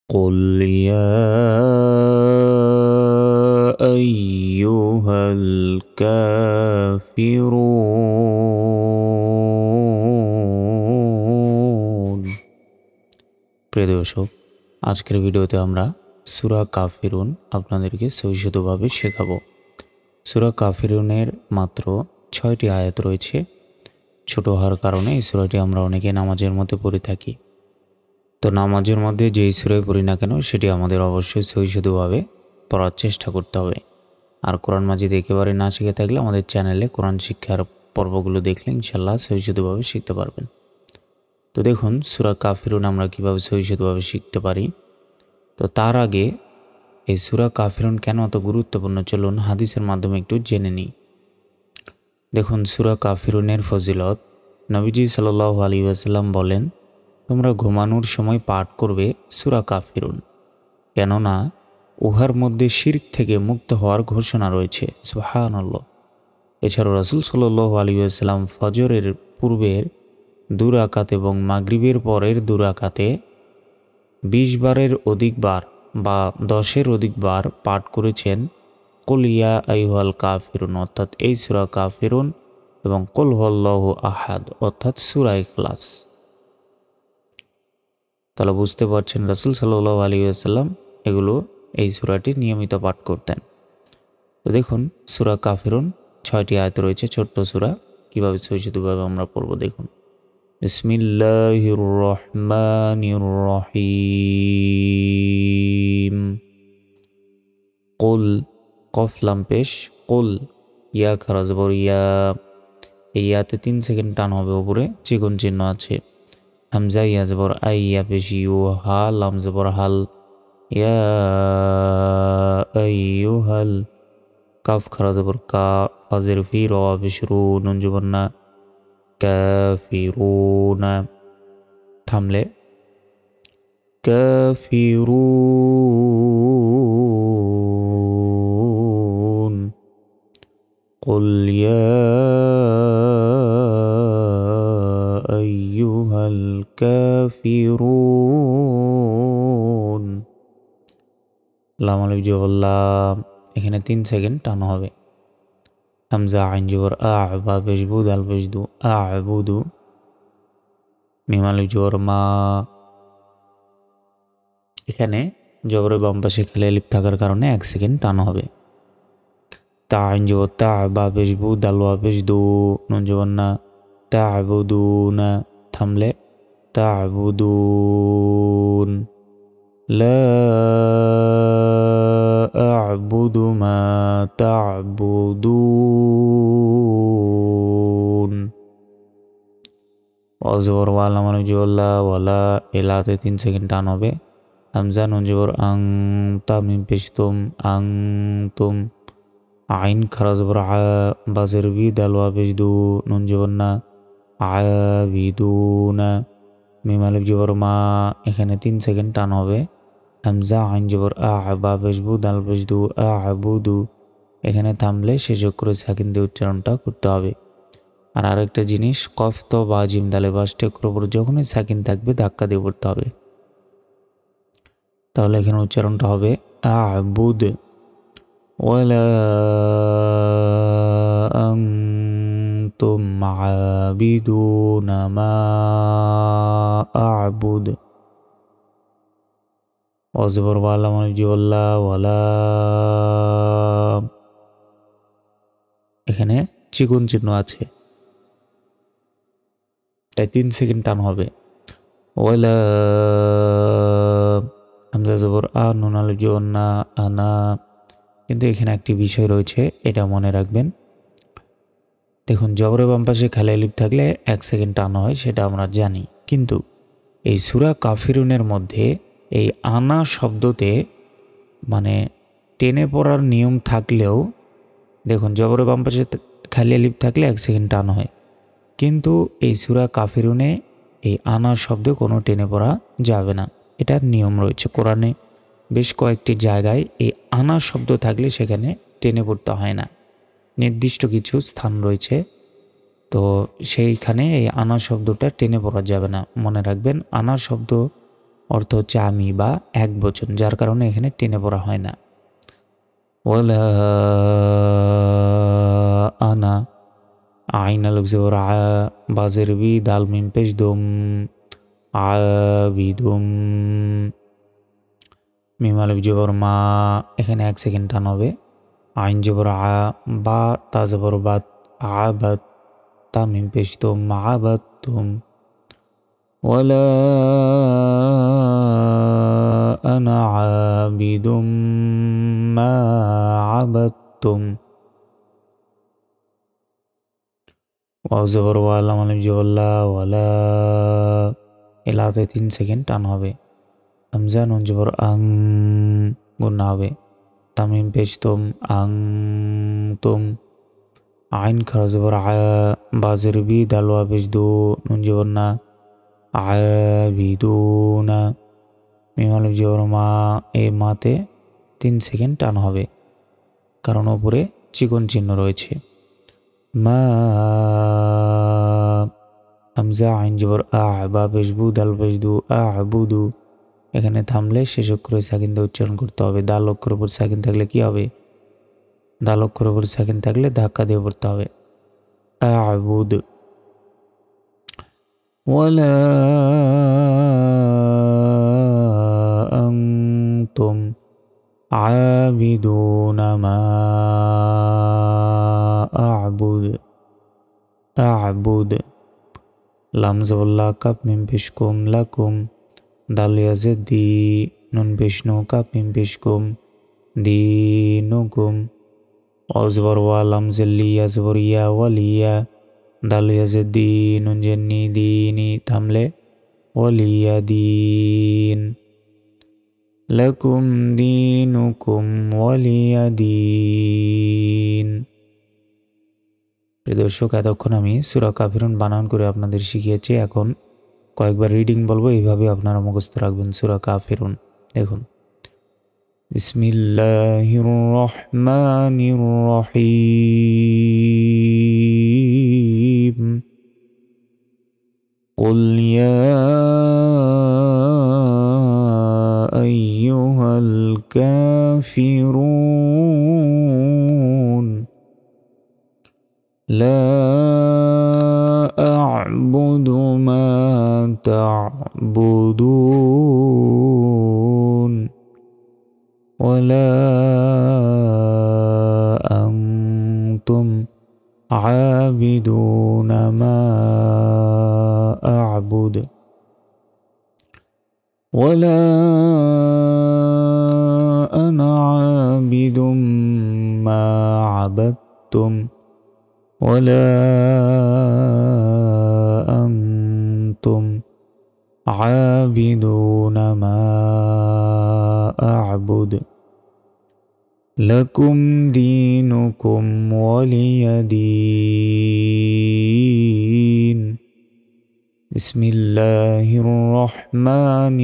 قل يا أيها الكافرون। প্রিয় দর্শক, আজকের ভিডিওতে আমরা সূরা কাফিরুন আপনাদেরকে সহিষ্ণুভাবে শেখাবো। সূরা কাফিরুনের মাত্র 6টি আয়াত রয়েছে। ছোট হওয়ার কারণে এই সূরাটি আমরা অনেকে নামাজের মধ্যে পড়ে থাকি। তো নামাজের মধ্যে যেই সূরাই পড়ি না কেন সেটি আমাদের অবশ্যই সহিষ্ণুভাবে পড়ার চেষ্টা করতে হবে। আর কোরআন মাজিদ একেবারে না শিখে থাকলে আমাদের চ্যানেলে কোরআন শিক্ষার পর্বগুলো দেখলে ইনশাল্লাহ সহিষ্ণুভাবে শিখতে পারবেন। তো দেখুন সূরা কাফিরুন আমরা কীভাবে সহিষ্ণুভাবে শিখতে পারি। তো তার আগে এই সূরা কাফিরুন কেন এত গুরুত্বপূর্ণ চলুন হাদিসের মাধ্যমে একটু জেনে নিই। দেখুন সূরা কাফিরুনের ফজিলত, নবীজি সাল্লাল্লাহু আলাইহি ওয়াসাল্লাম বলেন, তোমরা ঘুমানোর সময় পাঠ করবে সূরা কাফিরুন, কেননা উহার মধ্যে শিরক থেকে মুক্ত হওয়ার ঘোষণা রয়েছে। সুবহানাল্লাহ। এছাড়াও রাসূল সাল্লাল্লাহু আলাইহি ওয়াসাল্লাম ফজরের পূর্বের 2 রাকাত এবং মাগরিবের পরের 2 রাকাতে 20 বারের অধিক বার বা 10-এর অধিক বার পাঠ করেছেন কুল ইয়া আইয়ুহাল কাফিরুন অর্থাৎ এই সূরা কাফিরুন এবং কুল হুয়াল্লাহু আহাদ অর্থাৎ সূরা ইখলাস। তাহলে বুঝতে পারছেন রাসূল সাল্লাল্লাহু আলাইহি ওয়াসাল্লাম এগুলো এই সূরাটি নিয়মিত পাঠ করতেন। তো দেখুন সূরা কাফিরুন 6টি আয়াত রয়েছে, ছোট্ট সূরা, কীভাবে সহিষ্ণুভাবে আমরা পড়ব দেখুন। বিসমিল্লাহির রহমানির রহিম। কুল, কফ লাম পেশ, কুল, ইয়া খারা জবর ইয়া, এই ইয়াতে 3 সেকেন্ড টান হবে, উপরে চিকন চিহ্ন আছে। হামজা ইয়া জবর আই, ইয়া পেশ ইউ, হা লাম জবর হাল, ইয়া আইয়ুহাল, কাফ খারা জবর কা, ফাজের ফি, র পেশ রু, নুন জবর না, কাফিরুনা, থামলে কাফিরুন। কুল ইয়া আইয়ুহাল কাফিরুন। লাম আলিফ জবর লাম, এখানে 3 সেকেন্ড টান হবে। হামজা আইন জবর আ, বা পেশ বু, দাল পেশ দু, আ'বুদু। মিম আলিফ জবর মা, এখানে জবরের বাম পাশে খালি আলিফ থাকার কারণে 1 সেকেন্ড টান হবে। তা আইন জবর তা, বা পেশ বু, দাল ওয়া পেশ দু, নুন জবর না, তা'বুদুনা, থামলে তা'বুদুন। লা আ'বুদু মা তা'বুদুন। অজবর ওয়া, লাম আলিফ জবর লা, ওয়ালা, এলাতে 3 সেকেন্ড টান হবে। হামজা নুন জবর আং, তা মিম পেশ তুম, আং তুম। আইন খারা জবর আ, বাজের বি, দাল ওয়া পেশ দু, নুন জবর না, আবিদুনা। মিম আলিফ জবর মা, এখানে 3 সেকেন্ড টান হবে। হামজা আইন জবর আ, বা পেশ বু, দাল পেশ দু, আ'বুদু, এখানে থামলে শেষ করে সাকিন দিয়ে উচ্চারণটা করতে হবে। আর আরেকটা জিনিস, কফ তো বা জিম দালে বাস টেকর উপর যখনই সাকিন থাকবে ধাক্কা দিয়ে পড়তে হবে, তাহলে এখানে উচ্চারণটা হবে আ'বুদ। ওয়ালা আনতুম আবিদুনা মা আ'বুদ। অজবর ওয়া, লাম আলিফ জবর লা, ওয়ালা, এখানে চিকন চিহ্ন আছে তাই 3 সেকেন্ড টান হবে। ওয়ালা, হামজা জবর আ, নুন আলিফ জবর না, আনা। কিন্তু এখানে একটি বিষয় রয়েছে, এটা মনে রাখবেন। দেখুন জবরের বাম পাশে খালি আলিফ থাকলে 1 সেকেন্ড টান হয়, সেটা আমরা জানি, কিন্তু এই সূরা কাফিরুনের মধ্যে এই আনা শব্দতে মানে টেনে পড়ার নিয়ম থাকলেও, দেখুন জবরের বাম পাশে খালি আলিফ থাকলে 1 সেকেন্ড টান হয়, কিন্তু এই সূরা কাফিরুনে এই আনা শব্দে কোনো টেনে পড়া যাবে না, এটার নিয়ম রয়েছে। কোরআনে বেশ কয়েকটি জায়গায় এই আনা শব্দ থাকলে সেখানে টেনে পড়তে হয় না, নির্দিষ্ট কিছু স্থান রয়েছে, তো সেইখানে এই আনা শব্দটা টেনে পড়া যাবে না। মনে রাখবেন আনা শব্দ অর্থ হচ্ছে আমি বা এক বচন, যার কারণে এখানে টেনে পড়া হয় না। ওয়ালা আনা, আইন আলিফ জবর আ, বাজের বি, দাল মিম পেশ দুম, আবিদুম। মিম আলিফ জবর মা, এখানে 1 সেকেন্ড টান হবে। আইন জবর আ, বা তা জবর বাত, আবাত, তা মিম পেশ তুম, আবাতুম। ওয়ালা আনা আবিদুম মা আবাদতুম। ওয়াও জবর ওয়া, লাম আলিফ জবর লা, ওয়ালা, এলাতে 3 সেকেন্ড টান হবে। হামজা নুন জবর আং, গুণা হবে। তামিম পেশ তুম, আং তুম। আইন খারা জবর আ, বাজের বি, দাল ওয়া পেশ দু, নুন জবর না, আবিদুনা। মিম আলিফ জবর মা, এই মাতে 3 সেকেন্ড টান হবে, কারণ ওপরে চিকন চিহ্ন রয়েছে। মা, হামজা আইন জবর আ, বা পেশ বু, দাল পেশ দু, আবুদু। এখানে থামলে শেষ অক্ষরে সাকিন দিয়ে উচ্চারণ করতে হবে। দাল অক্ষর উপর সাকিন থাকলে কি হবে? দাল অক্ষর উপর সাকিন থাকলে ধাক্কা দিয়ে পড়তে হবে। আবুদ। ওয়ালা আনতুম আবিদুনা মা আ'বুদ, আ'বুদ। লাম জবর লা, কাফ মিম পেশ কুম, লাকুম। দাল ইয়াজেদ দি, নুন পেশ নু, কাফ মিম পেশ কুম, দিনুকুম। ওয়াও জবর ওয়া, লাম জেল্লি, ইয়া জবর ইয়া, ওয়ালিয়া। দাল ইয়াজেদ দি, নুন জেন্নি, দিনি, থামলে ওয়ালিয়া দিন। লাকুম দিনুকুম ওয়ালিয়া দিন। প্রিয় দর্শক, এতক্ষণ আমি সূরা কাফিরুন বানান করে আপনাদের শিখিয়েছি। এখন কয়েকবার রিডিং বলবো, এইভাবে আপনারা মুখস্থ রাখবেন সূরা কাফিরুন। দেখুন, বিসমিল্লাহির রহমানির রহিম। قل يا أيها الكافرون لا أعبد ما تعبدون ولا أنتم عابدون ما أعبد ولا أنا عابد ما عبدتم ولا أنتم عابدون ما أعبد لكم دينكم ولي دين. بسم الله الرحمن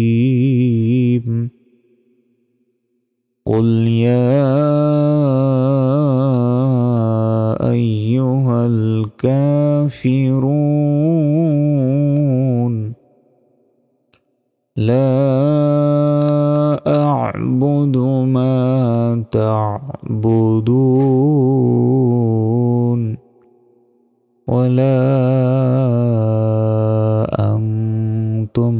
الرحيم. قل يا أيها الكافرون لا أعبد ما تعبدون ولا أنتم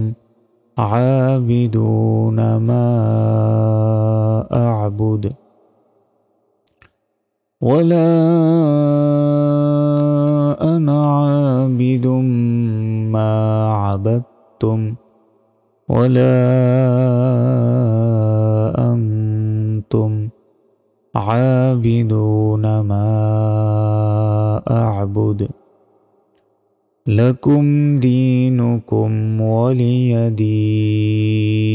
عابدون ما أعبد ولا أنا عابد ما عبدتم ولا أنتم عابدون ما أعبد لكم دينكم ولي دين.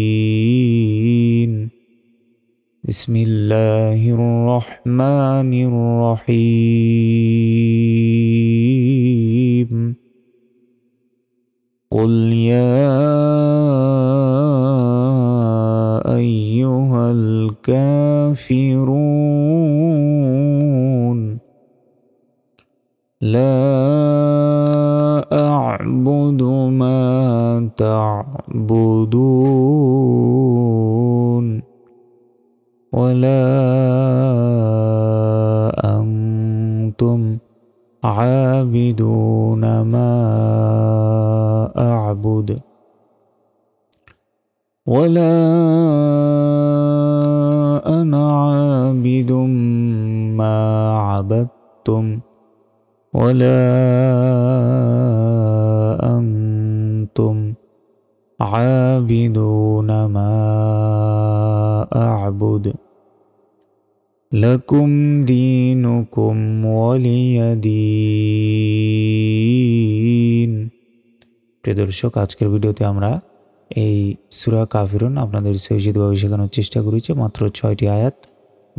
بسم الله الرحمن الرحيم. قل يا أيها الكافرون لا أعبد ما تعبدون ولا أنتم عابدون ما أعبد ولا أنا عابد ما عبدتم ولا أنتم عابدون ما أعبد لكم دينكم ولي دين। প্রিয় দর্শক, আজকের ভিডিওতে আমরা এই সূরা কাফিরুন আপনাদের সহিষ্ণুভাবে শেখানোর চেষ্টা করেছি। মাত্র 6টি আয়াত,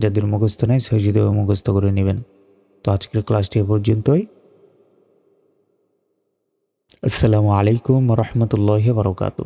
যাদের মুখস্থ নাই সহিষ্ণুভাবে মুখস্থ করে নেবেন। তো আজকের ক্লাসটি এ পর্যন্তই। আসসালামু আলাইকুম ওয়া রাহমাতুল্লাহি ওয়া বারাকাতুহু।